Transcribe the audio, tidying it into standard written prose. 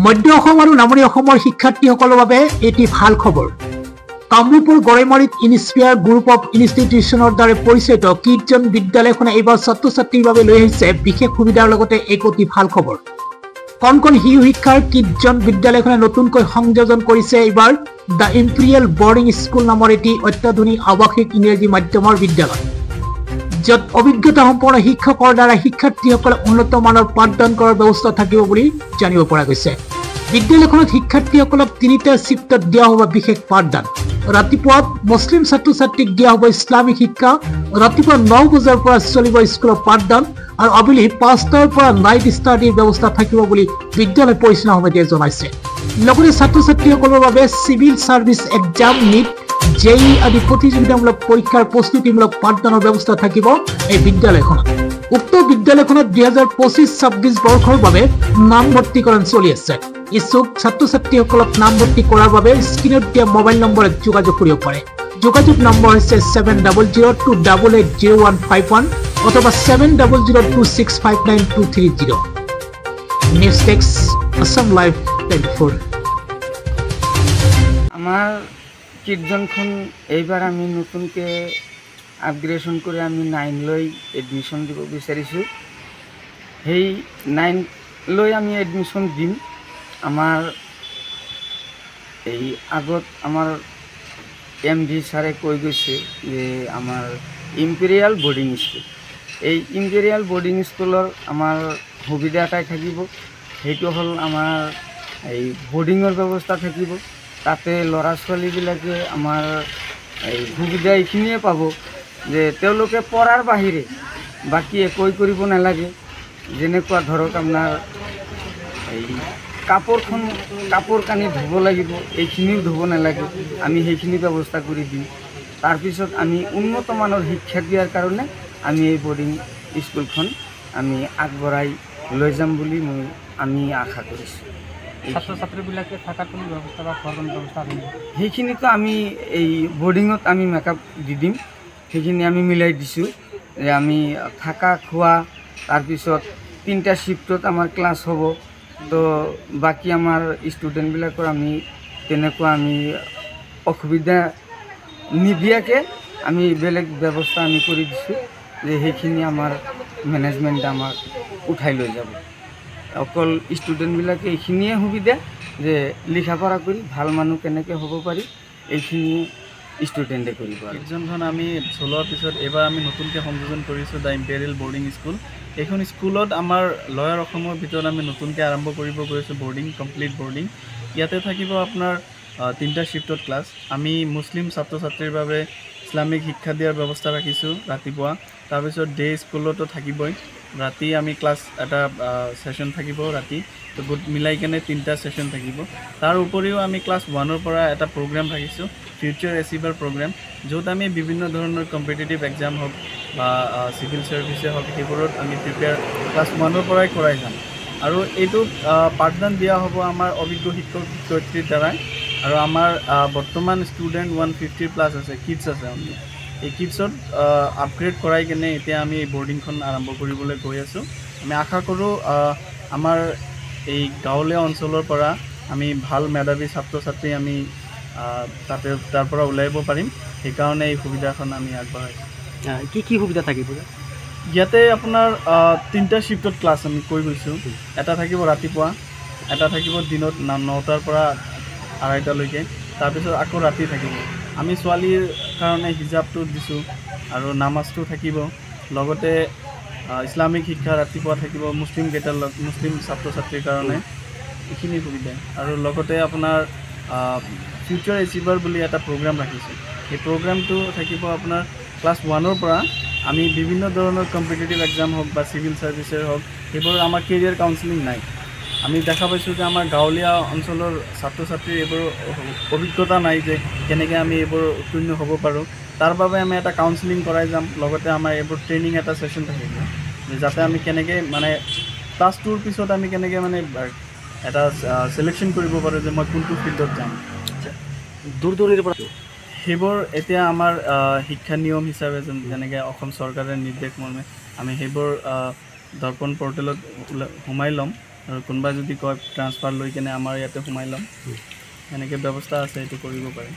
মধ্য অসম আৰু নামনি অসমৰ শিক্ষাৰ্থীসকলৰ বাবে এটি ভাল খবৰ। কামৰূপৰ গড়ৈমাৰীত ইনস্পিয়াৰ গ্ৰুপ অফ ইনষ্টিটিউচনৰ দ্বাৰা পৰিচিত কীৰ্তন বিদ্যালয়খনে এইবাৰ ছাত্ৰ ছাত্ৰীৰ বাবে লৈ আহিছে বিশেষ সুবিধাৰ লগতে এক অতি ভাল খবৰ। কণ শিশু শিক্ষাৰ কীৰ্তন বিদ্যালয়খনে নতুনকৈ সংযোজন কৰিছে এইবাৰ দ্য ইম্পেৰিয়েল বৰ্ডিং স্কুল নামৰ এটি অত্যাধুনিক আৱাসিক ইংৰাজী মাধ্যমৰ বিদ্যালয়, য'ত অভিজ্ঞতা সম্পন্ন শিক্ষকৰ দ্বাৰা শিক্ষাৰ্থীসকলে উন্নত মানৰ পাঠদান কৰাৰ ব্যৱস্থা থাকিব বুলি জানিব পৰা গৈছে। বিদ্যালয়খনত শিক্ষাৰ্থীসকলক 3টা শিফ্টত দিয়া হ'ব বিশেষ পাঠদান। ৰাতিপুৱা মুছলিম ছাত্ৰ ছাত্ৰীক দিয়া হ'ব ইছলামিক শিক্ষা, ৰাতিপুৱা 9 বজাৰ পৰা চলিব স্কুলৰ পাঠদান আৰু আবেলি 5টাৰ পৰা নাইট ষ্টাডিৰ ব্যৱস্থা থাকিব বুলি বিদ্যালয় পৰিচালনা সমিতিয়ে জনাইছে। লগতে ছাত্ৰ ছাত্ৰীসকলৰ বাবে চিভিল ছাৰ্ভিচ এক্সাম, নিট, জেই আদি প্ৰতিযোগিতামূলক পৰীক্ষাৰ প্ৰস্তুতিমূলক পাঠদানৰ ব্যৱস্থা থাকিব এই বিদ্যালয়খনত। উক্ত বিদ্যালয়খনত 2025-26 বৰ্ষৰ বাবে নামভৰ্তিকৰণ চলি আছে। ইচ্ছুক ছাত্ৰ ছাত্ৰীসকলক নামভৰ্তি কৰাৰ বাবে স্ক্ৰীনত দিয়া মোবাইল নম্বৰত যোগাযোগ কৰিব পাৰে। যোগাযোগ নম্বৰ হৈছে 7002880151 অথবা 7002659230। News text Assam live 24। আমাৰ কীৰ্তনখন এইবাৰ আমি নতুনকৈ আপগ্ৰেডেশ্যন কৰি আমি 9 লৈ এডমিশ্যন দিব বিচাৰিছোঁ। সেই 9 লৈ আমি এডমিশ্যন দিম। আমাৰ এই আগত আমাৰ MD ছাৰে কৈ গৈছে যে আমাৰ ইম্পেৰিয়েল বৰ্ডিং স্কুল, এই ইম্পেৰিয়েল বৰ্ডিং স্কুলৰ আমাৰ সুবিধা এটাই থাকিব, সেইটো হ'ল আমাৰ এই বৰ্ডিঙৰ ব্যৱস্থা থাকিব। তাতে ল'ৰা ছোৱালীবিলাকে আমাৰ এই সুবিধা এইখিনিয়ে পাব যে তেওঁলোকে পঢ়াৰ বাহিৰে বাকী একোৱেই কৰিব নালাগে। যেনেকুৱা ধৰক আপোনাৰ এই কাপোৰ কানি ধুব লাগিব, এইখিনিও ধুব নালাগে, আমি সেইখিনি ব্যৱস্থা কৰি দিম। তাৰপিছত আমি উন্নত মানৰ শিক্ষা দিয়াৰ কাৰণে আমি এই বৰ্ডিং স্কুলখন আমি আগবঢ়াই লৈ যাম বুলি আমি আশা কৰিছোঁ। ছাত্ৰ ছাত্ৰীবিলাকে থকাৰ কোনো ব্যৱস্থা বা খোৱাৰ কোনো ব্যৱস্থা আছে? সেইখিনিতো আমি এই বৰ্ডিঙত আমি মেকআপ দি দিম, সেইখিনি আমি মিলাই দিছোঁ যে আমি থকা খোৱা, তাৰপিছত 3টা শিফ্টত আমাৰ ক্লাছ হ'ব। তো বাকী আমাৰ ষ্টুডেণ্টবিলাকৰ আমি তেনেকুৱা আমি অসুবিধা নিদিয়াকৈ আমি বেলেগ ব্যৱস্থা আমি কৰি দিছোঁ যে সেইখিনি আমাৰ মেনেজমেণ্টে আমাক উঠাই লৈ যাব। অকল ষ্টুডেণ্টবিলাকে এইখিনিয়ে সুবিধা যে লিখা পঢ়া কৰি ভাল মানুহ কেনেকৈ হ'ব পাৰি এইখিনি ষ্টুডেণ্টে কৰিব। কীৰ্তনখন আমি চলোৱাৰ পিছত এইবাৰ আমি নতুনকৈ সংযোজন কৰিছোঁ দ্য ইম্পেৰিয়েল বৰ্ডিং স্কুল। এইখন স্কুলত আমাৰ লয়াৰ অসমৰ ভিতৰত আমি নতুনকৈ আৰম্ভ কৰিব গৈছোঁ বৰ্ডিং, কমপ্লিট বৰ্ডিং। ইয়াতে থাকিব আপোনাৰ 3টা শিফ্টত ক্লাছ। আমি মুছলিম ছাত্ৰ ছাত্ৰীৰ বাবে ইছলামিক শিক্ষা দিয়াৰ ব্যৱস্থা ৰাখিছোঁ ৰাতিপুৱা। তাৰপিছত ডে স্কুলতো থাকিবই। ৰাতি আমি ক্লাছ এটা ছেশ্যন থাকিব ৰাতি, তো মিলাই কেনে 3টা ছেশ্যন থাকিব। তাৰ উপৰিও আমি ক্লাছ 1ৰ পৰা এটা প্ৰগ্ৰেম ৰাখিছোঁ, ফিউচাৰ এচিভাৰ প্ৰগ্ৰেম, য'ত আমি বিভিন্ন ধৰণৰ কম্পিটিটিভ এক্সাম হওক বা চিভিল ছাৰ্ভিচে হওক সেইবোৰত আমি প্ৰিপেয়াৰ ক্লাছ 1ৰ পৰাই কৰাই যাম। আৰু এইটোত পাঠদান দিয়া হ'ব আমাৰ অভিজ্ঞ শিক্ষক শিক্ষয়িত্ৰীৰ দ্বাৰাই। আৰু আমাৰ বৰ্তমান ষ্টুডেণ্ট 150+ আছে, কিডছ আছে। আমি এই কিডছত আপগ্ৰেড কৰাই কেনে এতিয়া আমি এই বৰ্ডিংখন আৰম্ভ কৰিবলৈ গৈ আছোঁ। আমি আশা কৰোঁ আমাৰ এই গাঁৱলীয়া অঞ্চলৰ পৰা আমি ভাল মেধাৱী ছাত্ৰ ছাত্ৰী আমি তাৰ পৰা ওলাইব পাৰিম। সেইকাৰণে এই সুবিধাখন আমি আগবঢ়াইছোঁ। কি সুবিধা থাকিব ইয়াতে? আপোনাৰ 3টা শিফ্টত ক্লাছ আমি কৈ গৈছোঁ। এটা থাকিব ৰাতিপুৱা, এটা থাকিব দিনত 9টাৰ পৰা 2:30লৈকে, তাৰপিছত আকৌ ৰাতি থাকিব। আমি ছোৱালীৰ কাৰণে হিজাবটো দিছোঁ আৰু নামাজটো থাকিব। লগতে ইছলামিক শিক্ষা ৰাতিপুৱা থাকিব মুছলিম ছাত্ৰ ছাত্ৰীৰ কাৰণে, এইখিনি সুবিধা। আৰু লগতে আপোনাৰ ফিউচাৰ এচিভাৰ বুলি এটা প্ৰগ্ৰাম ৰাখিছোঁ। সেই প্ৰগ্ৰামটো থাকিব আপোনাৰ ক্লাছ 1ৰ পৰা আমি বিভিন্ন ধৰণৰ কম্পিটিটিভ এক্সাম হওক বা চিভিল ছাৰ্ভিচেৰ হওক সেইবোৰ আমাৰ কেৰিয়াৰ কাউন্সেলিং নাই। আমি দেখা পাইছোঁ যে আমাৰ গাঁৱলীয়া অঞ্চলৰ ছাত্ৰ ছাত্ৰীৰ এইবোৰ অভিজ্ঞতা নাই যে কেনেকৈ আমি এইবোৰ উত্তীৰ্ণ হ'ব পাৰোঁ। তাৰ বাবে আমি এটা কাউন্সেলিং কৰাই যাম। লগতে আমাৰ এইবোৰ ট্ৰেইনিং এটা ছেশ্যন থাকিব, যাতে আমি কেনেকৈ মানে ক্লাছ 2ৰ পিছত আমি কেনেকৈ মানে এটা ছিলেকশ্যন কৰিব পাৰোঁ যে মই কোনটো ফিল্ডত যাম। দূৰ দূৰণিৰ পৰা সেইবোৰ এতিয়া আমাৰ শিক্ষা নিয়ম হিচাপে যেনেকৈ অসম চৰকাৰে নিৰ্দেশ মৰ্মে আমি সেইবোৰ দৰ্পণ পৰ্টেলত সোমাই ল'ম। আৰু কোনোবাই যদি কয় ট্ৰান্সফাৰ লৈ কেনে আমাৰ ইয়াতে সোমাই ল'ম, এনেকৈ ব্যৱস্থা আছে, এইটো কৰিব পাৰে।